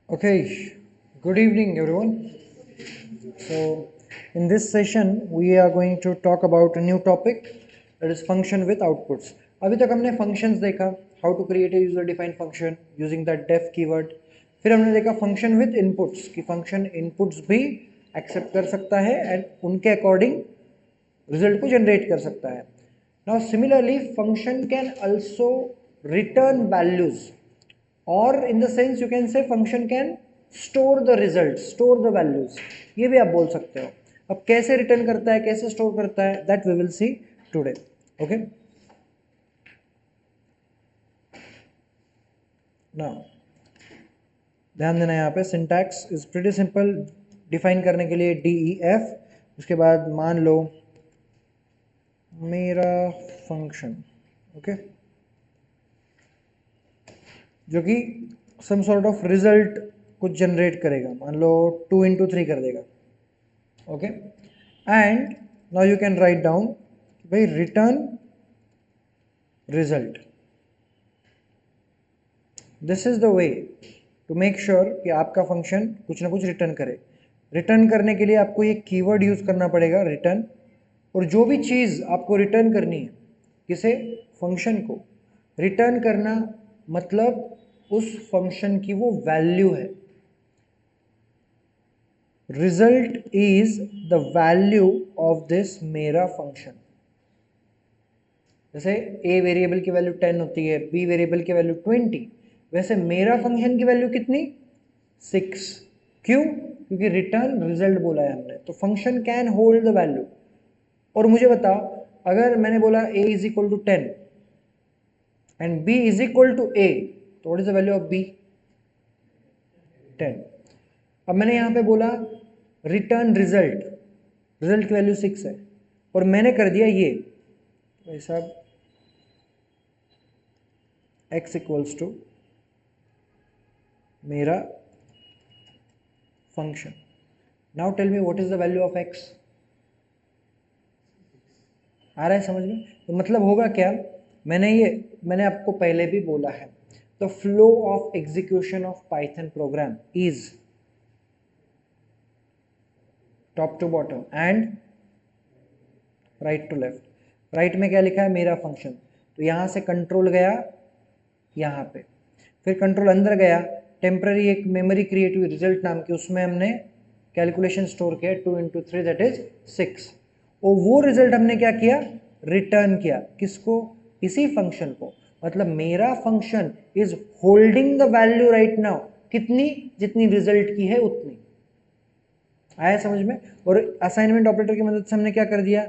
Okay, good evening everyone. So, in this session, we are going to talk about a new topic that is function with outputs. अभी तक हमने functions देखा, how to create a user defined function using the def keyword. फिर हमने देखा function with inputs कि function inputs भी accept कर सकता है and उनके according result को generate कर सकता है. Now similarly, function can also return values, और in the sense you can say function can store the result, store the values, ये भी आप बोल सकते हो. अब कैसे रिटर्न करता है, कैसे स्टोर करता है, that we will see today. Okay, now ध्यान देना, यहाँ पे syntax is pretty simple. Define करने के लिए डी ई एफ, उसके बाद मान लो मेरा फंक्शन, ओके, जो कि सम सॉर्ट ऑफ रिजल्ट कुछ जनरेट करेगा. मान लो 2 into 3 कर देगा. Okay, and now you can write down भाई return result. This is the way to make sure कि आपका फंक्शन कुछ ना कुछ रिटर्न करे. रिटर्न करने के लिए आपको ये कीवर्ड यूज करना पड़ेगा, रिटर्न. और जो भी चीज़ आपको रिटर्न करनी है, किसे, फंक्शन को रिटर्न करना, मतलब उस फंक्शन की वो वैल्यू है. Result is the value of this मेरा फंक्शन. जैसे a वेरिएबल की वैल्यू 10 होती है, b वेरिएबल की वैल्यू 20, वैसे मेरा फंक्शन की वैल्यू कितनी, 6. क्यों? क्योंकि रिटर्न रिजल्ट बोला है हमने, तो function can hold the value. और मुझे बताओ, अगर मैंने बोला a is equal to 10 and b is equal to a, तो what is the value of b, 10. अब मैंने यहाँ पे बोला रिटर्न रिजल्ट, रिजल्ट की वैल्यू 6 है, और मैंने कर दिया ये भाई साहब x इक्वल्स टू मेरा function. Now tell me what is the value of x. आ रहा है समझ में? तो मतलब होगा क्या, मैंने आपको पहले भी बोला है, the flow of execution of Python program is top to bottom and right to left. Right में क्या लिखा है, मेरा फंक्शन, तो यहाँ से कंट्रोल गया यहाँ पे, फिर कंट्रोल अंदर गया, टेम्पररी एक मेमोरी क्रिएट हुई रिजल्ट नाम की, उसमें हमने कैलकुलेशन स्टोर किया 2 into 3 दैट इज 6. और वो रिजल्ट हमने क्या किया, रिटर्न किया. किसको, इसी फंक्शन को. मतलब मेरा function is holding the value right now, कितनी, जितनी रिजल्ट की है उतनी. आया समझ में? और असाइनमेंट ऑपरेटर की मदद से हमने क्या कर दिया,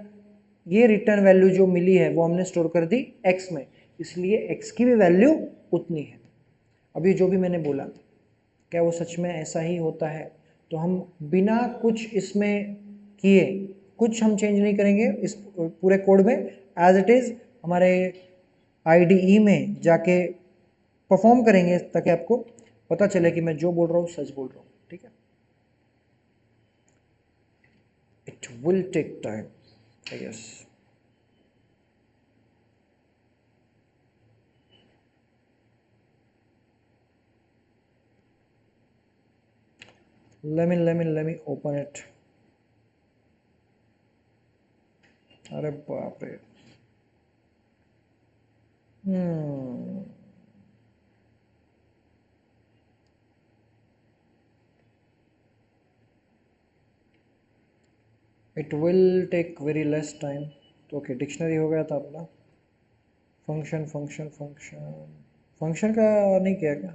ये रिटर्न वैल्यू जो मिली है वो हमने स्टोर कर दी x में, इसलिए x की भी वैल्यू उतनी है. अभी जो भी मैंने बोला, क्या वो सच में ऐसा ही होता है? तो हम बिना कुछ इसमें किए, कुछ हम चेंज नहीं करेंगे इस पूरे कोड में, एज इट इज़ हमारे IDE में जाके परफॉर्म करेंगे, ताकि आपको पता चले कि मैं जो बोल रहा हूँ सच बोल रहा हूँ. ठीक है, it will take time I guess. let me open it. अरे बाप रे. It will take very less time. तो ओके, डिक्शनरी हो गया था अपना. फंक्शन फंक्शन फंक्शन फंक्शन का नहीं किया क्या?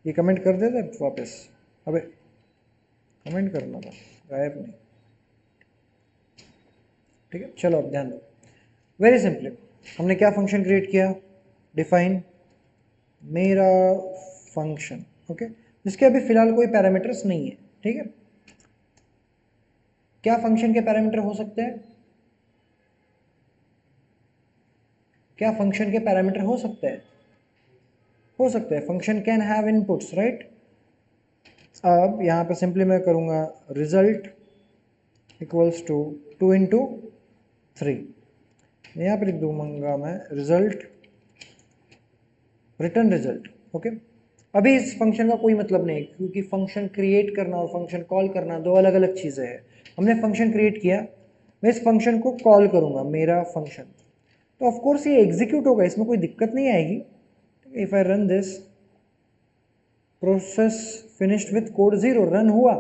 ये कमेंट कर देते वापस. अबे कमेंट करना था, गायब नहीं. ठीक है, चलो अब ध्यान दो. वेरी सिंपली हमने क्या फंक्शन क्रिएट किया, डिफाइन मेरा फंक्शन. ओके, जिसके अभी फिलहाल कोई पैरामीटर्स नहीं है. ठीक है, क्या फंक्शन के पैरामीटर हो सकते हैं, क्या फंक्शन के पैरामीटर हो सकते हैं, हो सकते हैं. Function can have inputs, right. अब यहाँ पे सिंपली मैं करूँगा रिजल्ट इक्वल्स टू 2 into 3. यहाँ पे लिख दूंगा मैं रिजल्ट रिटर्न रिजल्ट। ओके, अभी इस फंक्शन का कोई मतलब नहीं है, क्योंकि फंक्शन क्रिएट करना और फंक्शन कॉल करना दो अलग अलग चीज़ें हैं। हमने फंक्शन क्रिएट किया, मैं इस फंक्शन को कॉल करूँगा मेरा फंक्शन, तो ऑफ कोर्स ये एग्जीक्यूट होगा, इसमें कोई दिक्कत नहीं आएगी। If I run this, process finished with code 0, run हुआ,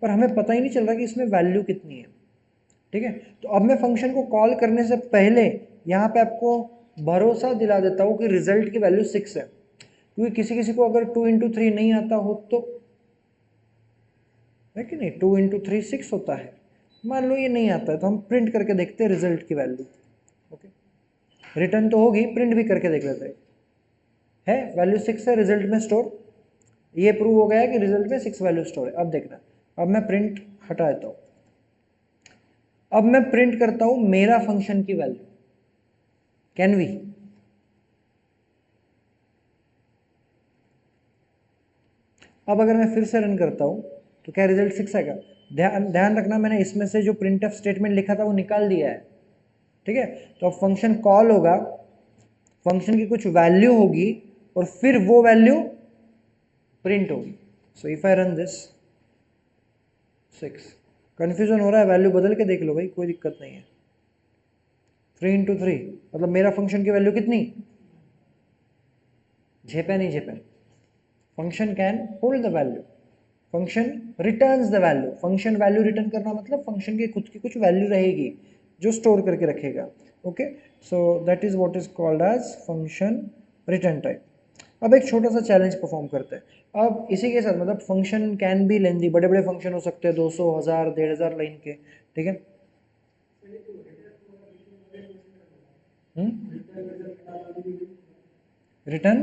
पर हमें पता ही नहीं चल रहा कि इसमें वैल्यू कितनी है। ठीक है, तो अब मैं फंक्शन को कॉल करने से पहले यहाँ पे आपको भरोसा दिला देता हूँ कि रिजल्ट की वैल्यू 6 है, क्योंकि किसी किसी को अगर 2 इंटू 3 नहीं आता हो तो, है कि नहीं, 2 इंटू 3 6 होता है। मान लो ये नहीं आता है तो हम प्रिंट करके देखते हैं रिजल्ट की वैल्यू। ओके, रिटर्न तो होगी, प्रिंट भी करके देख लेते हैं। वैल्यू 6 है रिजल्ट में स्टोर, ये प्रूव हो गया है कि रिजल्ट में 6 वैल्यू स्टोर है। अब देखना, अब मैं प्रिंट हटा देता हूँ, अब मैं प्रिंट करता हूँ मेरा फंक्शन की वैल्यू। Can we? अब अगर मैं फिर से रन करता हूँ तो क्या रिजल्ट 6 आएगा? ध्यान रखना, मैंने इसमें से जो प्रिंट ऑफ स्टेटमेंट लिखा था वो निकाल दिया है। ठीक है, तो अब फंक्शन कॉल होगा, फंक्शन की कुछ वैल्यू होगी और फिर वो वैल्यू प्रिंट होगी। So if I run this 6, confusion हो रहा है, वैल्यू बदल के देख लो भाई, कोई दिक्कत नहीं है। 3 इंटू 3 मतलब मेरा फंक्शन की वैल्यू कितनी? झेपे नहीं झेपे, function can hold the value, function returns the value. Function value return करना मतलब फंक्शन की खुद की कुछ वैल्यू रहेगी जो स्टोर करके रखेगा। Okay, so that is what is called as function return type. अब एक छोटा सा चैलेंज परफॉर्म करते हैं। अब इसी के साथ मतलब फंक्शन कैन बी लेंदी, बड़े बड़े फंक्शन हो सकते हैं 200, 1000, 1500 लाइन के। ठीक है, रिटर्न,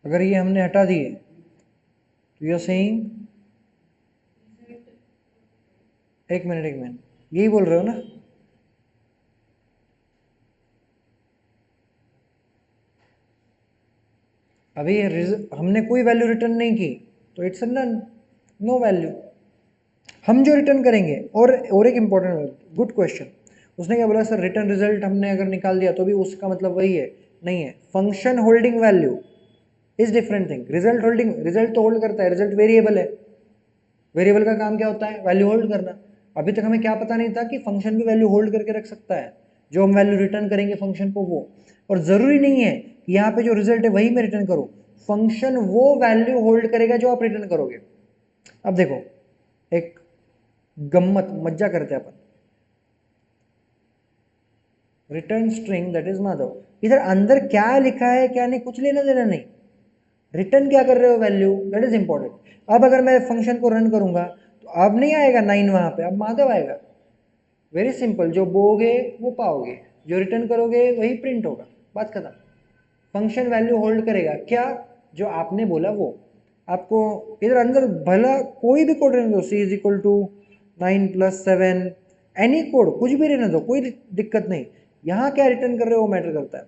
अगर ये हमने हटा दिए तो यू आर सेइंग, एक मिनट यही बोल रहे हो ना? अभी हमने कोई वैल्यू रिटर्न नहीं की तो इट्स नन, नो वैल्यू। हम जो रिटर्न करेंगे, और एक इंपॉर्टेंट गुड क्वेश्चन, उसने क्या बोला? सर रिटर्न रिजल्ट हमने अगर निकाल दिया तो भी उसका मतलब वही है? नहीं है, function holding value is different thing. Result holding, result तो होल्ड करता है, रिजल्ट वेरिएबल है, वेरिएबल का काम क्या होता है? वैल्यू होल्ड करना। अभी तक हमें क्या पता नहीं था कि फंक्शन भी वैल्यू होल्ड करके रख सकता है, जो हम वैल्यू रिटर्न करेंगे फंक्शन को वो। और ज़रूरी नहीं है कि यहाँ पे जो रिजल्ट है वही मैं रिटर्न करूँ, फंक्शन वो वैल्यू होल्ड करेगा जो आप रिटर्न करोगे। अब देखो, एक गम्मत मज्जा करते हैं अपन। Return string that is Madhav, इधर अंदर क्या लिखा है क्या नहीं कुछ लेना देना नहीं, रिटर्न क्या कर रहे हो वैल्यू, दैट इज इंपॉर्टेंट। अब अगर मैं फंक्शन को रन करूंगा तो अब नहीं आएगा 9 वहां पे, अब माधव आएगा। वेरी सिंपल, जो बोगे वो पाओगे, जो रिटर्न करोगे वही प्रिंट होगा, बात खत्म। फंक्शन वैल्यू होल्ड करेगा क्या? जो आपने बोला वो। आपको इधर अंदर भला कोई भी कोड रहने दो, C is equal to 9+7, any code कुछ भी रहने दो, कोई दिक्कत नहीं। यहाँ क्या रिटर्न कर रहे हो वो मैटर करता है।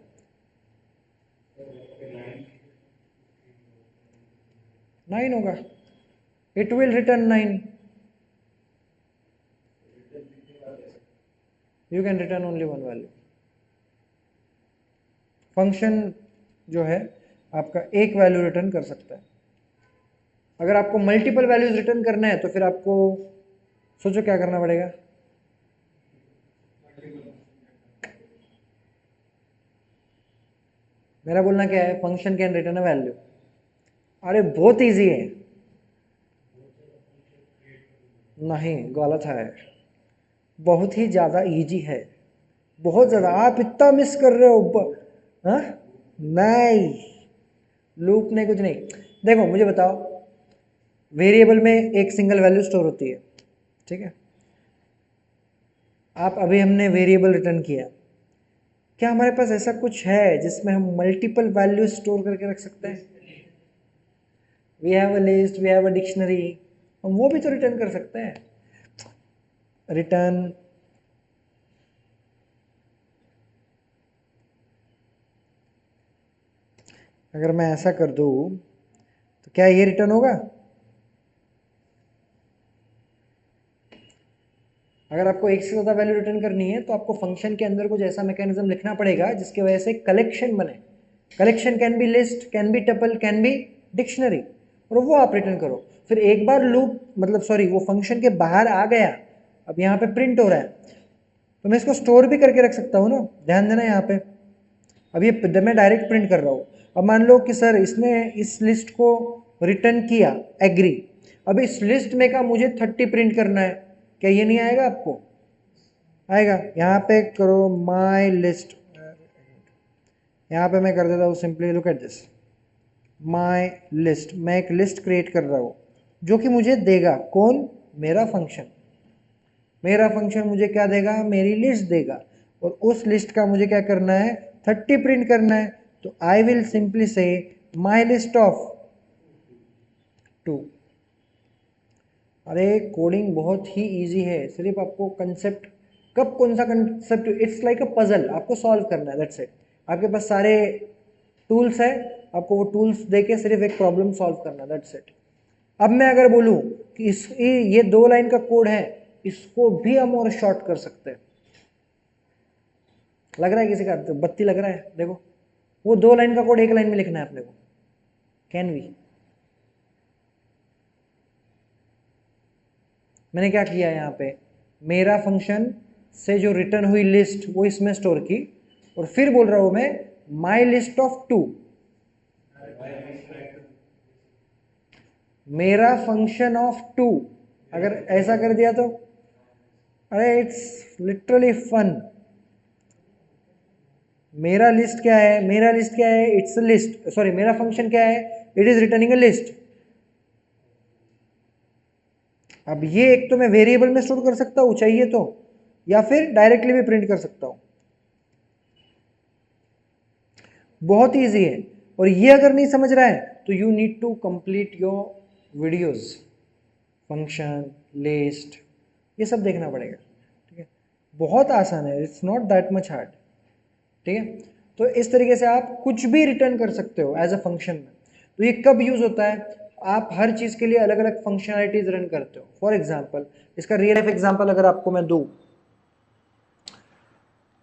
9 होगा, it will return 9। You can return only one value. Function जो है आपका एक वैल्यू रिटर्न कर सकता है। अगर आपको मल्टीपल वैल्यूज रिटर्न करना है तो फिर आपको सोचो क्या करना पड़ेगा। मेरा बोलना क्या है? Function can return a value. अरे बहुत इजी है। नहीं, गलत है, बहुत ही ज़्यादा इजी है, बहुत ज़्यादा। आप इतना मिस कर रहे हो। हाँ, नहीं, लूप नहीं, कुछ नहीं। देखो मुझे बताओ, वेरिएबल में एक सिंगल वैल्यू स्टोर होती है, ठीक है? आप अभी हमने वेरिएबल रिटर्न किया, क्या हमारे पास ऐसा कुछ है जिसमें हम मल्टीपल वैल्यू स्टोर करके रख सकते हैं? We have a list, we have a dictionary, हम वो भी तो रिटर्न कर सकते हैं। रिटर्न, अगर मैं ऐसा कर दूँ तो क्या ये रिटर्न होगा? अगर आपको एक से ज़्यादा वैल्यू रिटर्न करनी है तो आपको फंक्शन के अंदर कुछ ऐसा मैकेनिज्म लिखना पड़ेगा जिसकी वजह से कलेक्शन बने। Collection can be list, can be tuple, can be dictionary, और वो आप रिटर्न करो। फिर एक बार लूप मतलब सॉरी वो फंक्शन के बाहर आ गया, अब यहाँ पे प्रिंट हो रहा है, तो मैं इसको स्टोर भी करके रख सकता हूँ ना, ध्यान देना यहाँ पे। अब ये मैं डायरेक्ट प्रिंट कर रहा हूँ। अब मान लो कि सर इसने इस लिस्ट को रिटर्न किया, एग्री। अब इस लिस्ट में का मुझे 30 प्रिंट करना है, क्या ये नहीं आएगा आपको? आएगा। यहाँ पे करो माई लिस्ट, यहाँ पे मैं कर देता हूँ simply, look at this, my list. मैं एक लिस्ट क्रिएट कर रहा हूँ जो कि मुझे देगा कौन? मेरा फंक्शन। मेरा फंक्शन मुझे क्या देगा? मेरी लिस्ट देगा, और उस लिस्ट का मुझे क्या करना है? 30 प्रिंट करना है। तो आई विल सिंपली से माई लिस्ट ऑफ 2। अरे कोडिंग बहुत ही इजी है, सिर्फ आपको कंसेप्ट, कब कौन सा concept, it's like a puzzle, आपको सॉल्व करना है, दैट्स इट। आपके पास सारे टूल्स है, आपको वो टूल्स देके सिर्फ एक प्रॉब्लम सॉल्व करना, दैट्स इट। अब मैं अगर बोलूं कि ये 2 लाइन का कोड है, इसको भी हम और शॉर्ट कर सकते हैं। लग रहा है किसी का तो बत्ती लग रहा है, देखो वो 2 लाइन का कोड 1 लाइन में लिखना है अपने को, कैन वी। मैंने क्या किया यहाँ पे, मेरा फंक्शन से जो रिटर्न हुई लिस्ट वो इसमें स्टोर की, और फिर बोल रहा हूं मैं माई लिस्ट ऑफ 2। मेरा फंक्शन ऑफ 2, अगर ऐसा कर दिया तो अरे इट्स लिटरली फन। मेरा लिस्ट क्या है? मेरा लिस्ट क्या है? इट्स लिस्ट, सॉरी मेरा फंक्शन क्या है? It is returning a list. अब ये एक तो मैं वेरिएबल में स्टोर कर सकता हूं चाहिए तो, या फिर डायरेक्टली भी प्रिंट कर सकता हूं। बहुत ईजी है। और ये अगर नहीं समझ रहा है तो you need to complete your videos, function, list, ये सब देखना पड़ेगा, ठीक है। बहुत आसान है, it's not that much hard, ठीक है। तो इस तरीके से आप कुछ भी रिटर्न कर सकते हो एज अ फंक्शन में। तो ये कब यूज होता है? आप हर चीज के लिए अलग अलग फंक्शनैलिटीज रन करते हो। फॉर एग्जांपल, इसका रियल लाइफ एग्जांपल अगर आपको मैं दूं,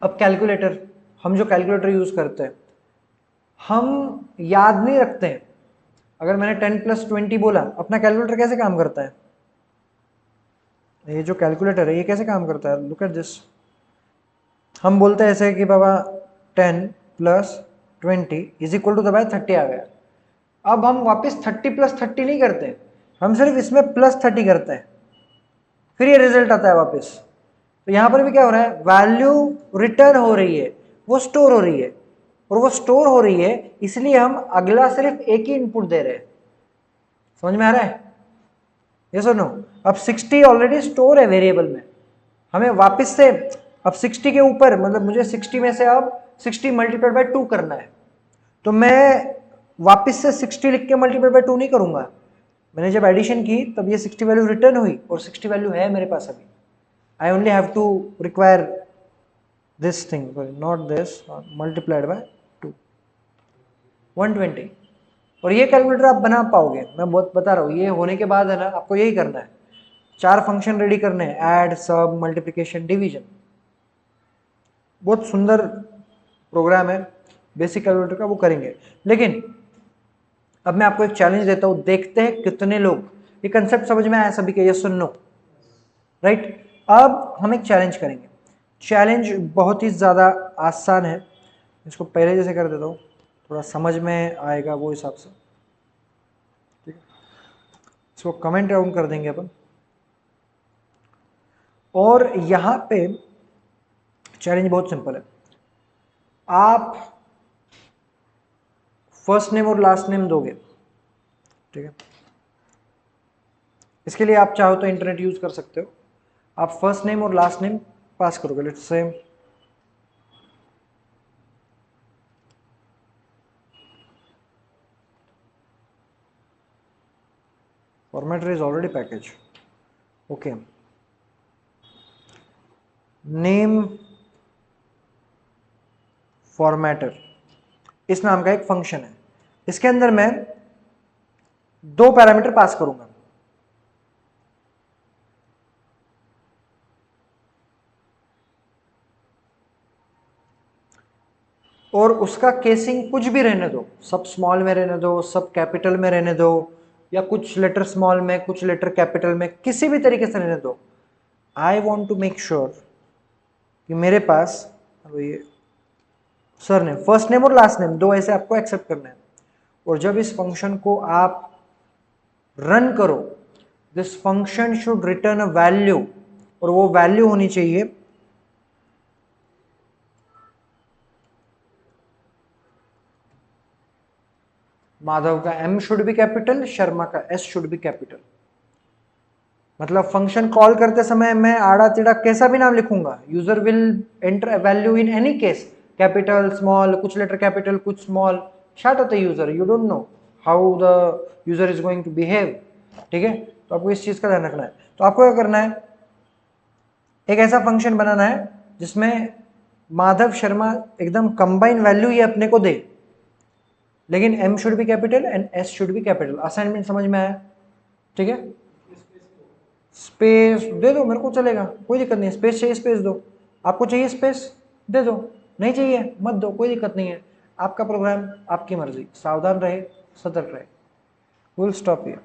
अब कैलकुलेटर, हम जो कैलकुलेटर यूज करते हैं, हम याद नहीं रखते हैं। अगर मैंने 10 + 20 बोला, अपना कैलकुलेटर कैसे काम करता है? ये जो कैलकुलेटर है ये कैसे काम करता है? Look at this. हम बोलते हैं ऐसे कि बाबा 10 + 20 = 30 आ गया। अब हम वापस 30 + 30 नहीं करते, हम सिर्फ इसमें +30 करते हैं, फिर ये रिजल्ट आता है वापस। तो यहाँ पर भी क्या हो रहा है? वैल्यू रिटर्न हो रही है, वो स्टोर हो रही है, और वो स्टोर हो रही है इसलिए हम अगला सिर्फ एक ही इनपुट दे रहे हैं। समझ में आ रहा है? ये सुनो, अब 60 ऑलरेडी स्टोर है वेरिएबल में, हमें वापस से अब 60 के ऊपर, मतलब मुझे 60 में से अब 60 × 2 करना है, तो मैं वापस से 60 लिख के × 2 नहीं करूंगा। मैंने जब एडिशन की तब ये 60 वैल्यू रिटर्न हुई, और 60 वैल्यू है मेरे पास अभी। I only have to require this thing, not this, multiplied by 2, 120। और ये कैलकुलेटर आप बना पाओगे, मैं बहुत बता रहा हूँ। ये होने के बाद है ना, आपको यही करना है, 4 फंक्शन रेडी करने हैं, ऐड, सब, मल्टीप्लिकेशन, डिवीजन। बहुत सुंदर प्रोग्राम है बेसिक कैलकुलेटर का, वो करेंगे। लेकिन अब मैं आपको एक चैलेंज देता हूं, देखते हैं कितने लोग ये कंसेप्ट समझ में आया सभी के, यस और नो, राइट। अब हम एक चैलेंज करेंगे। चैलेंज बहुत ही ज़्यादा आसान है, इसको पहले जैसे कर देता हूँ, थोड़ा समझ में आएगा वो हिसाब से, ठीक है। इसको कमेंट डाउन कर देंगे अपन, और यहाँ पे चैलेंज बहुत सिंपल है। आप फर्स्ट नेम और लास्ट नेम दोगे, ठीक है। इसके लिए आप चाहो तो इंटरनेट यूज कर सकते हो। आप फर्स्ट नेम और लास्ट नेम पास करोगे, let's say formatter is already package, okay, name formatter इस नाम का एक फंक्शन है। इसके अंदर मैं 2 पैरामीटर पास करूंगा। और उसका केसिंग कुछ भी रहने दो, सब स्मॉल में रहने दो, सब कैपिटल में रहने दो, या कुछ लेटर स्मॉल में कुछ लेटर कैपिटल में, किसी भी तरीके से रहने दो। I want to make sure कि मेरे पास ये सर नेम, फर्स्ट नेम और लास्ट नेम दो ऐसे आपको एक्सेप्ट करना है। और जब इस फंक्शन को आप रन करो, this function should return a value, और वो वैल्यू होनी चाहिए माधव का M should be capital, Sharma का S शुड बी कैपिटल। मतलब फंक्शन कॉल करते समय मैं आड़ा टेढ़ा कैसा भी नाम लिखूंगा, user will enter a value in any case, capital small, कुछ लेटर कैपिटल कुछ small, shut off the user, you don't know how the user is going to behave. ठीक है, तो आपको इस चीज का ध्यान रखना है। तो आपको क्या करना है, एक ऐसा फंक्शन बनाना है जिसमें माधव शर्मा एकदम कंबाइन वैल्यू ये अपने को दे, लेकिन M should be capital and S should be capital. Assignment समझ में आया? ठीक है, स्पेस दे दो मेरे को चलेगा, कोई दिक्कत नहीं है। स्पेस चाहिए स्पेस दो, आपको चाहिए स्पेस दे दो, नहीं चाहिए मत दो, कोई दिक्कत नहीं है। आपका प्रोग्राम, आपकी मर्जी, सावधान रहे, सतर्क रहे। Will stop here.